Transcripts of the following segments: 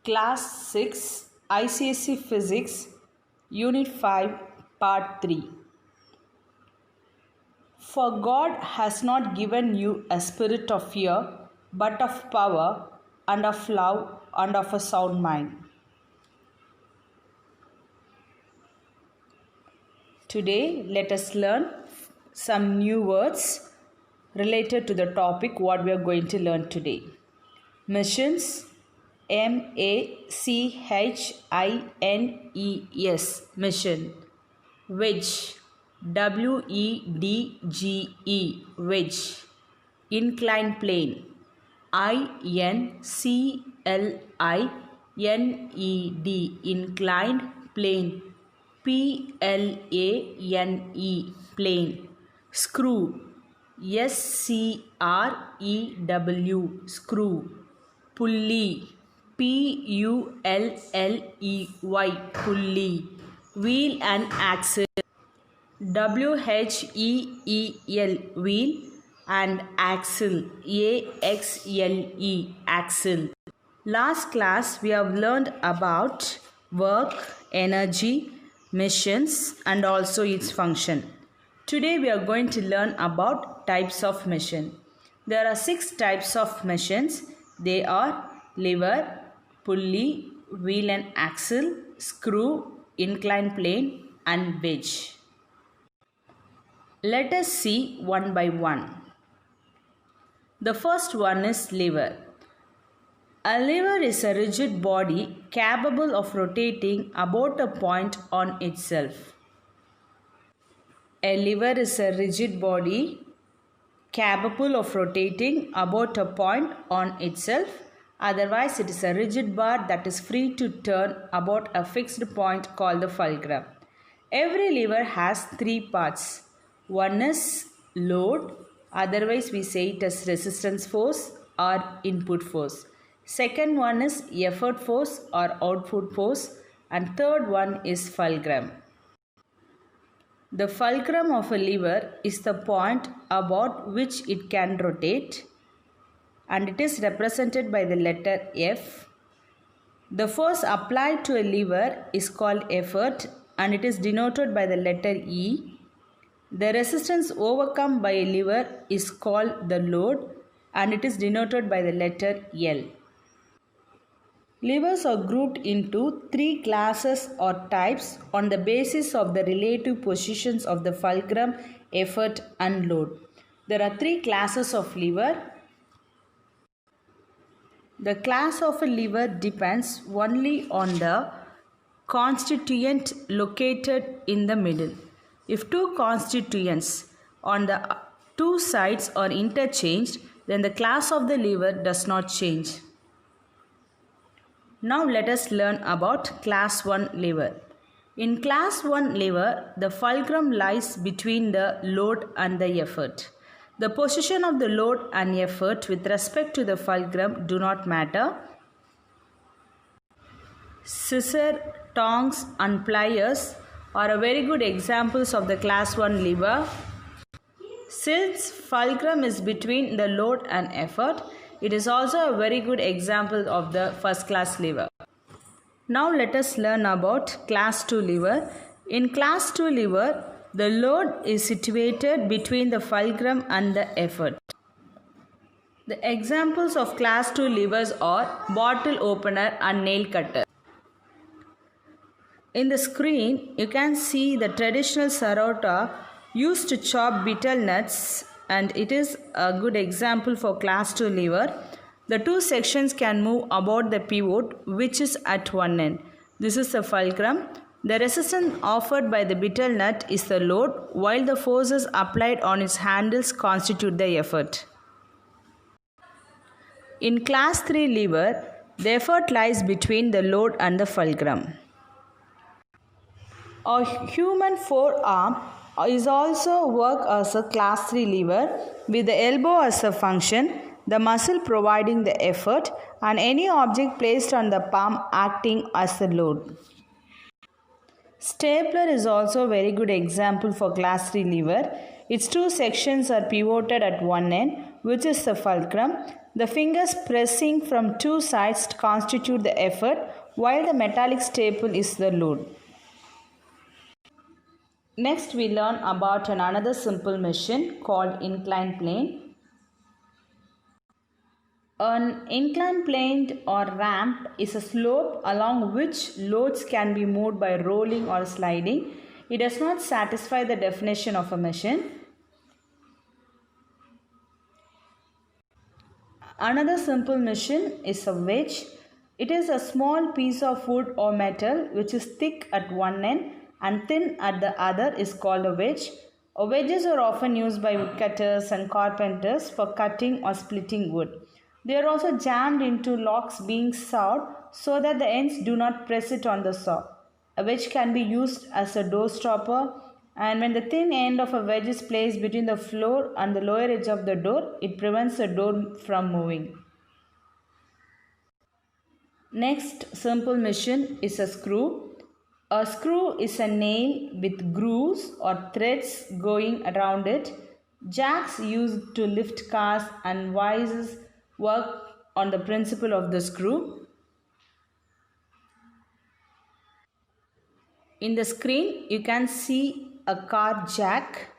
Class 6 ICSE Physics Unit 5 Part 3. For God has not given you a spirit of fear, but of power and of love and of a sound mind. Today, let us learn some new words related to the topic what we are going to learn today. Missions, MACHINES, mission. Wedge, WEDGE, wedge. Inclined plane, INCLINED, inclined plane. PLANE, plane. Screw, SCREW, screw. Pulley, PULLEY, pulley. Wheel and axle, WHEEL, wheel, and axle, AXLE, axle. Last class we have learned about work, energy, missions, and also its function. Today we are going to learn about types of mission. There are 6 types of missions. They are lever, pulley, wheel and axle, screw, inclined plane, and wedge. Let us see one by one. The first one is lever. A lever is a rigid body capable of rotating about a point on itself. A lever is a rigid body capable of rotating about a point on itself. Otherwise, it is a rigid bar that is free to turn about a fixed point called the fulcrum. Every lever has 3 parts. One is load, otherwise we say it as resistance force or input force. Second one is effort force or output force, and third one is fulcrum. The fulcrum of a lever is the point about which it can rotate, and it is represented by the letter F. The force applied to a lever is called effort, and it is denoted by the letter E. The resistance overcome by a lever is called the load, and it is denoted by the letter L. Levers are grouped into 3 classes or types on the basis of the relative positions of the fulcrum, effort, and load. There are 3 classes of lever. The class of a lever depends only on the constituent located in the middle. If 2 constituents on the 2 sides are interchanged, then the class of the lever does not change. Now let us learn about class 1 lever. In class 1 lever, the fulcrum lies between the load and the effort. The position of the load and effort with respect to the fulcrum do not matter. Scissor, tongs, and pliers are very good examples of the class 1 lever. Since fulcrum is between the load and effort, it is also a very good example of the first class lever. Now let us learn about class 2 lever. In class 2 lever, the load is situated between the fulcrum and the effort. The examples of class 2 levers are bottle opener and nail cutter. In the screen, you can see the traditional serrata used to chop betel nuts, and it is a good example for class 2 lever. The 2 sections can move about the pivot, which is at one end. This is the fulcrum. The resistance offered by the betel nut is the load, while the forces applied on its handles constitute the effort. In class 3 lever, the effort lies between the load and the fulcrum. A human forearm is also work as a class 3 lever with the elbow as a function, the muscle providing the effort, and any object placed on the palm acting as the load. Stapler is also a very good example for class 3 lever. Its 2 sections are pivoted at one end, which is the fulcrum. The fingers pressing from two sides constitute the effort, while the metallic staple is the load. Next, we learn about another simple machine called inclined plane. An inclined plane or ramp is a slope along which loads can be moved by rolling or sliding. It does not satisfy the definition of a machine. Another simple machine is a wedge. It is a small piece of wood or metal which is thick at one end and thin at the other is called a wedge. Wedges are often used by woodcutters and carpenters for cutting or splitting wood. They are also jammed into logs being sawed so that the ends do not press it on the saw. A wedge can be used as a door stopper, and when the thin end of a wedge is placed between the floor and the lower edge of the door, it prevents the door from moving. Next simple machine is a screw. A screw is a nail with grooves or threads going around it. Jacks used to lift cars and vices work on the principle of the screw. In the screen, you can see a car jack.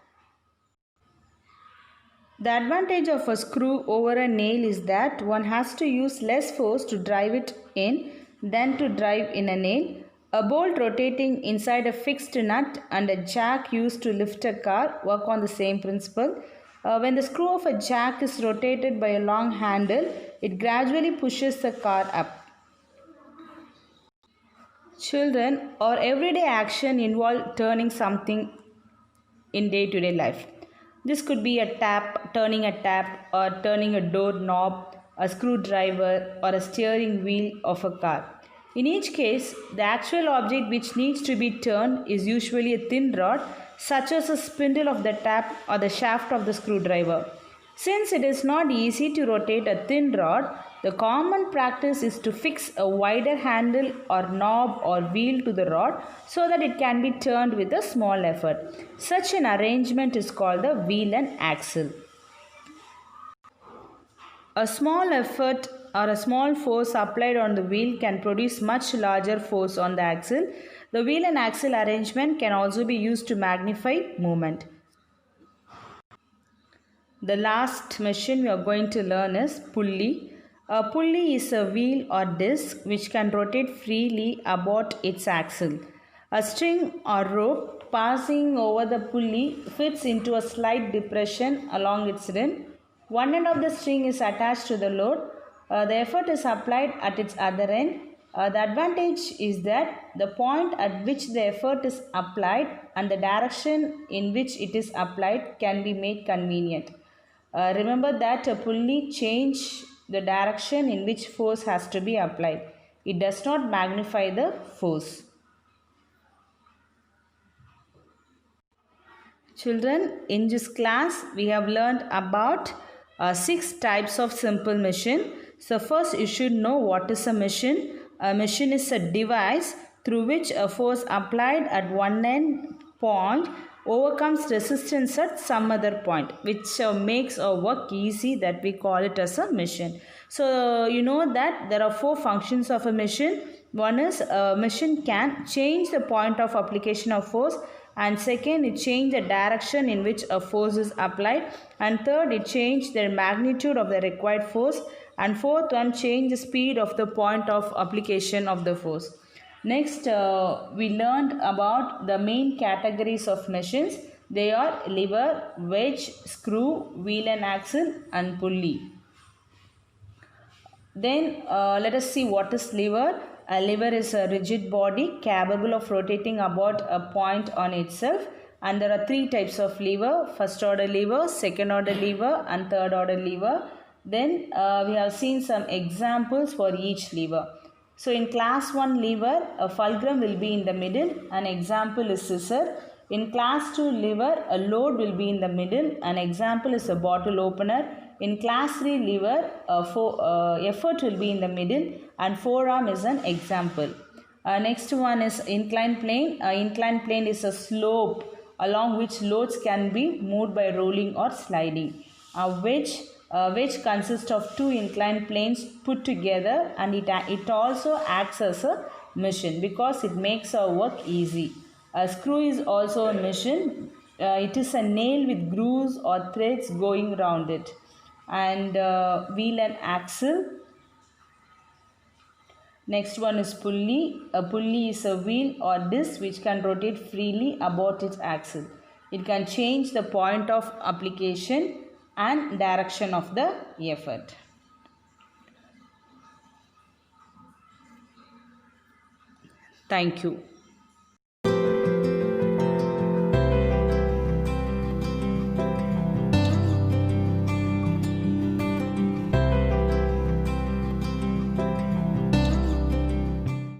The advantage of a screw over a nail is that one has to use less force to drive it in than to drive in a nail. A bolt rotating inside a fixed nut and a jack used to lift a car work on the same principle. When the screw of a jack is rotated by a long handle, it gradually pushes the car up. Children, our everyday action involve turning something in day-to-day life. This could be a tap, turning a tap, or turning a door knob, a screwdriver, or a steering wheel of a car. In each case, the actual object which needs to be turned is usually a thin rod, such as a spindle of the tap or the shaft of the screwdriver. Since it is not easy to rotate a thin rod, the common practice is to fix a wider handle or knob or wheel to the rod so that it can be turned with a small effort. Such an arrangement is called the wheel and axle. A small effort or a small force applied on the wheel can produce much larger force on the axle. The wheel and axle arrangement can also be used to magnify movement. The last machine we are going to learn is pulley. A pulley is a wheel or disc which can rotate freely about its axle. A string or rope passing over the pulley fits into a slight depression along its rim. One end of the string is attached to the load. The effort is applied at its other end. The advantage is that the point at which the effort is applied and the direction in which it is applied can be made convenient. Remember that a pulley changes the direction in which force has to be applied. It does not magnify the force. Children, in this class we have learned about 6 types of simple machine. So first you should know what is a machine. A machine is a device through which a force applied at one end point overcomes resistance at some other point, which makes our work easy, that we call it as a machine. So you know that there are 4 functions of a machine. One is a machine can change the point of application of force, and second, it change the direction in which a force is applied, and third, it change the magnitude of the required force, and fourth one, change the speed of the point of application of the force. Next, we learned about the main categories of machines. They are lever, wedge, screw, wheel and axle, and pulley. Then let us see what is lever. A lever is a rigid body capable of rotating about a point on itself, and there are 3 types of lever: first order lever, second order lever, and third order lever. Then we have seen some examples for each lever. So in class 1 lever, a fulcrum will be in the middle. An example is scissor. In class 2 lever, a load will be in the middle. An example is a bottle opener. In class 3 lever, effort will be in the middle, and forearm is an example. Next one is inclined plane. Inclined plane is a slope along which loads can be moved by rolling or sliding. A wedge which consists of two inclined planes put together, and it also acts as a machine because it makes our work easy. A screw is also a machine. It is a nail with grooves or threads going around it. And wheel and axle. Next one is pulley. A pulley is a wheel or disc which can rotate freely about its axle. It can change the point of application and direction of the effort. Thank you.